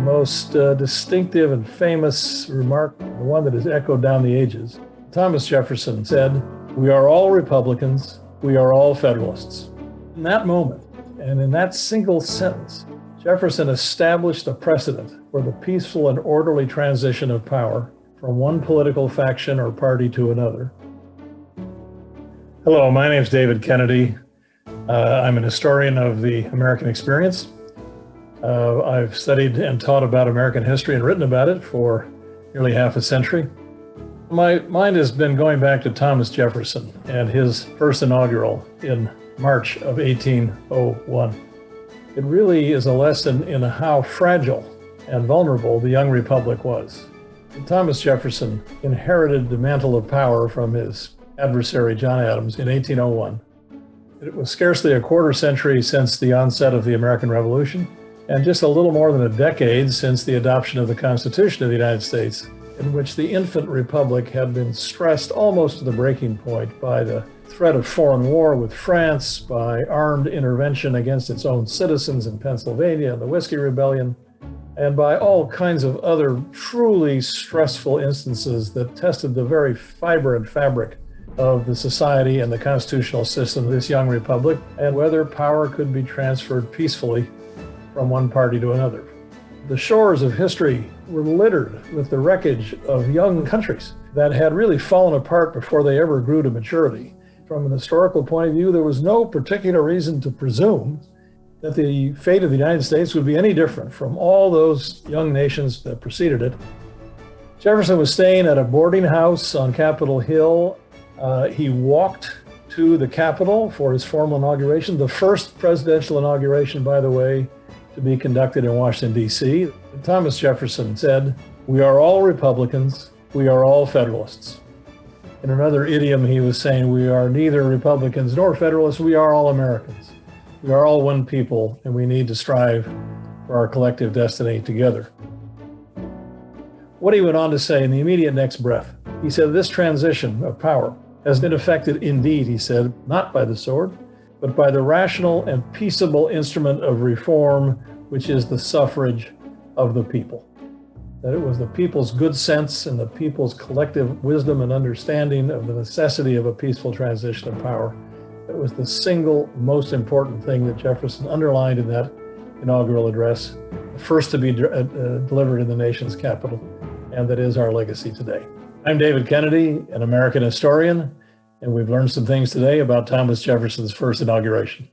most distinctive and famous remark, the one that is echoed down the ages. Thomas Jefferson said, "We are all Republicans, we are all Federalists." In that moment, and in that single sentence, Jefferson established a precedent for the peaceful and orderly transition of power from one political faction or party to another. Hello, my name is David Kennedy. I'm an historian of the American experience. I've studied and taught about American history and written about it for nearly half a century. My mind has been going back to Thomas Jefferson and his first inaugural in March of 1801. It really is a lesson in how fragile and vulnerable the young republic was. Thomas Jefferson inherited the mantle of power from his adversary, John Adams, in 1801. It was scarcely a quarter century since the onset of the American Revolution, and just a little more than a decade since the adoption of the Constitution of the United States, in which the infant republic had been stressed almost to the breaking point by the threat of foreign war with France, by armed intervention against its own citizens in Pennsylvania and the Whiskey Rebellion, and by all kinds of other truly stressful instances that tested the very fiber and fabric of the society and the constitutional system of this young republic, and whether power could be transferred peacefully from one party to another. The shores of history were littered with the wreckage of young countries that had really fallen apart before they ever grew to maturity. From an historical point of view, there was no particular reason to presume that the fate of the United States would be any different from all those young nations that preceded it. Jefferson was staying at a boarding house on Capitol Hill. He walked to the Capitol for his formal inauguration, the first presidential inauguration, by the way, to be conducted in Washington, D.C. Thomas Jefferson said, "We are all Republicans, we are all Federalists." In another idiom, he was saying, "We are neither Republicans nor Federalists, we are all Americans. We are all one people, and we need to strive for our collective destiny together." What he went on to say in the immediate next breath, he said, "This transition of power has been effected indeed," he said, "not by the sword, but by the rational and peaceable instrument of reform, which is the suffrage of the people." That it was the people's good sense and the people's collective wisdom and understanding of the necessity of a peaceful transition of power that was the single most important thing that Jefferson underlined in that inaugural address, the first to be delivered in the nation's capital, and that is our legacy today. I'm David Kennedy, an American historian, and we've learned some things today about Thomas Jefferson's first inauguration.